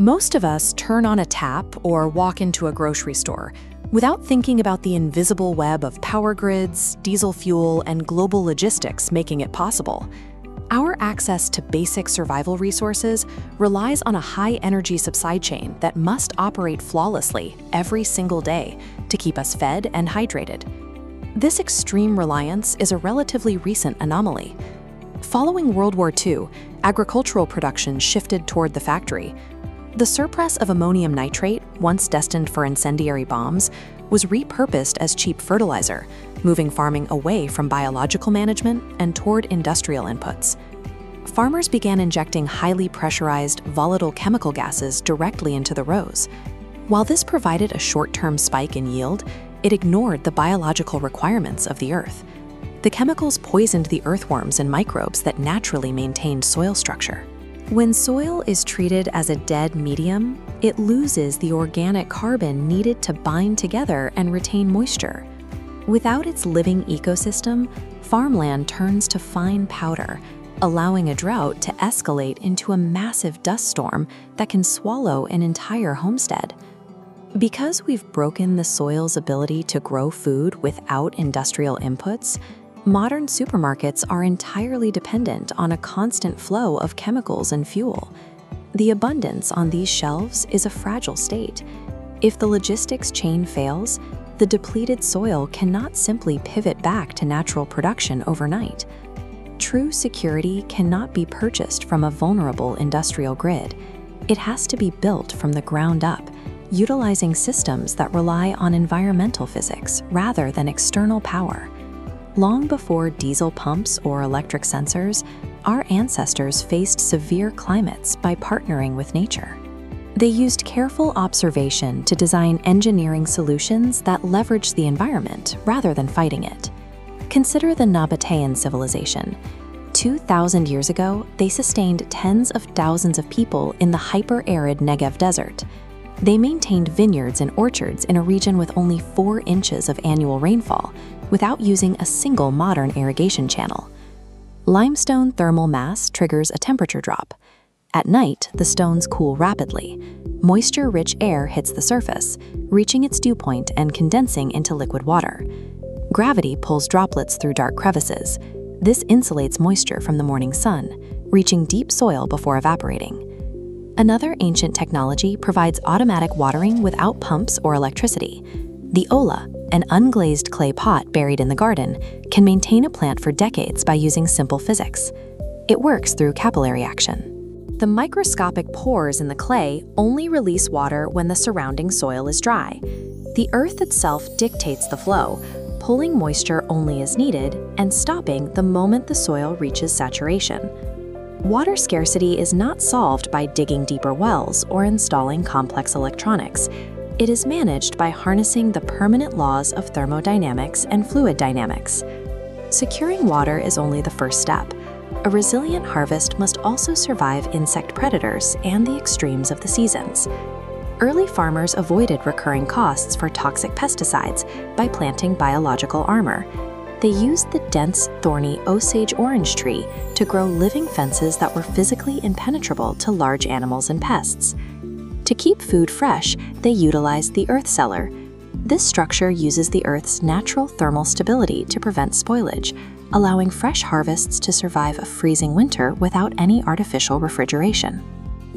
Most of us turn on a tap or walk into a grocery store without thinking about the invisible web of power grids, diesel fuel, and global logistics making it possible. Our access to basic survival resources relies on a high-energy supply chain that must operate flawlessly every single day to keep us fed and hydrated. This extreme reliance is a relatively recent anomaly. Following World War II, agricultural production shifted toward the factory. The surplus of ammonium nitrate, once destined for incendiary bombs, was repurposed as cheap fertilizer, moving farming away from biological management and toward industrial inputs. Farmers began injecting highly pressurized, volatile chemical gases directly into the rows. While this provided a short-term spike in yield, it ignored the biological requirements of the earth. The chemicals poisoned the earthworms and microbes that naturally maintained soil structure. When soil is treated as a dead medium, it loses the organic carbon needed to bind together and retain moisture. Without its living ecosystem, farmland turns to fine powder, allowing a drought to escalate into a massive dust storm that can swallow an entire homestead. Because we've broken the soil's ability to grow food without industrial inputs, modern supermarkets are entirely dependent on a constant flow of chemicals and fuel. The abundance on these shelves is a fragile state. If the logistics chain fails, the depleted soil cannot simply pivot back to natural production overnight. True security cannot be purchased from a vulnerable industrial grid. It has to be built from the ground up, utilizing systems that rely on environmental physics rather than external power. Long before diesel pumps or electric sensors, our ancestors faced severe climates by partnering with nature. They used careful observation to design engineering solutions that leveraged the environment rather than fighting it. Consider the Nabatean civilization. 2,000 years ago, they sustained tens of thousands of people in the hyper-arid Negev desert. They maintained vineyards and orchards in a region with only 4 inches of annual rainfall, without using a single modern irrigation channel. Limestone thermal mass triggers a temperature drop. At night, the stones cool rapidly. Moisture-rich air hits the surface, reaching its dew point and condensing into liquid water. Gravity pulls droplets through dark crevices. This insulates moisture from the morning sun, reaching deep soil before evaporating. Another ancient technology provides automatic watering without pumps or electricity. The ola, an unglazed clay pot buried in the garden, can maintain a plant for decades by using simple physics. It works through capillary action. The microscopic pores in the clay only release water when the surrounding soil is dry. The earth itself dictates the flow, pulling moisture only as needed and stopping the moment the soil reaches saturation. Water scarcity is not solved by digging deeper wells or installing complex electronics. It is managed by harnessing the permanent laws of thermodynamics and fluid dynamics. Securing water is only the first step. A resilient harvest must also survive insect predators and the extremes of the seasons. Early farmers avoided recurring costs for toxic pesticides by planting biological armor. They used the dense, thorny Osage orange tree to grow living fences that were physically impenetrable to large animals and pests. To keep food fresh, they utilized the earth cellar. This structure uses the Earth's natural thermal stability to prevent spoilage, allowing fresh harvests to survive a freezing winter without any artificial refrigeration.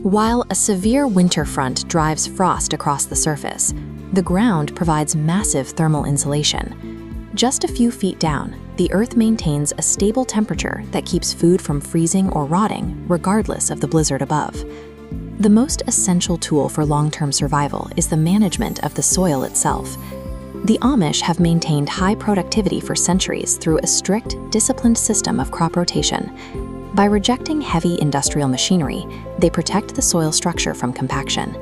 While a severe winter front drives frost across the surface, the ground provides massive thermal insulation. Just a few feet down, the Earth maintains a stable temperature that keeps food from freezing or rotting, regardless of the blizzard above. The most essential tool for long-term survival is the management of the soil itself. The Amish have maintained high productivity for centuries through a strict, disciplined system of crop rotation. By rejecting heavy industrial machinery, they protect the soil structure from compaction.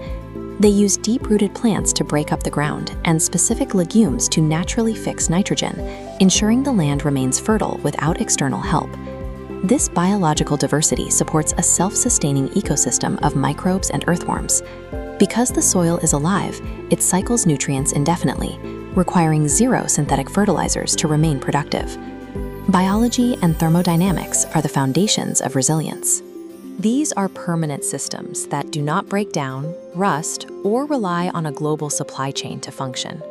They use deep-rooted plants to break up the ground and specific legumes to naturally fix nitrogen, ensuring the land remains fertile without external help. This biological diversity supports a self-sustaining ecosystem of microbes and earthworms. Because the soil is alive, it cycles nutrients indefinitely, requiring 0 synthetic fertilizers to remain productive. Biology and thermodynamics are the foundations of resilience. These are permanent systems that do not break down, rust, or rely on a global supply chain to function.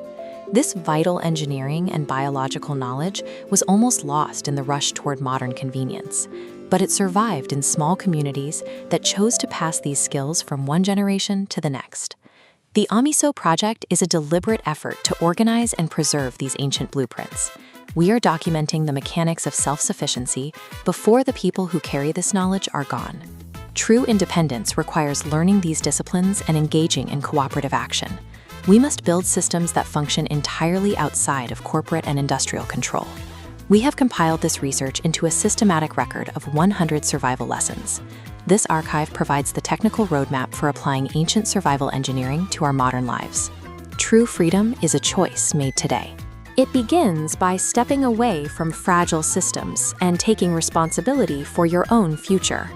This vital engineering and biological knowledge was almost lost in the rush toward modern convenience, but it survived in small communities that chose to pass these skills from one generation to the next. The AMISO project is a deliberate effort to organize and preserve these ancient blueprints. We are documenting the mechanics of self-sufficiency before the people who carry this knowledge are gone. True independence requires learning these disciplines and engaging in cooperative action. We must build systems that function entirely outside of corporate and industrial control. We have compiled this research into a systematic record of 100 survival lessons. This archive provides the technical roadmap for applying ancient survival engineering to our modern lives. True freedom is a choice made today. It begins by stepping away from fragile systems and taking responsibility for your own future.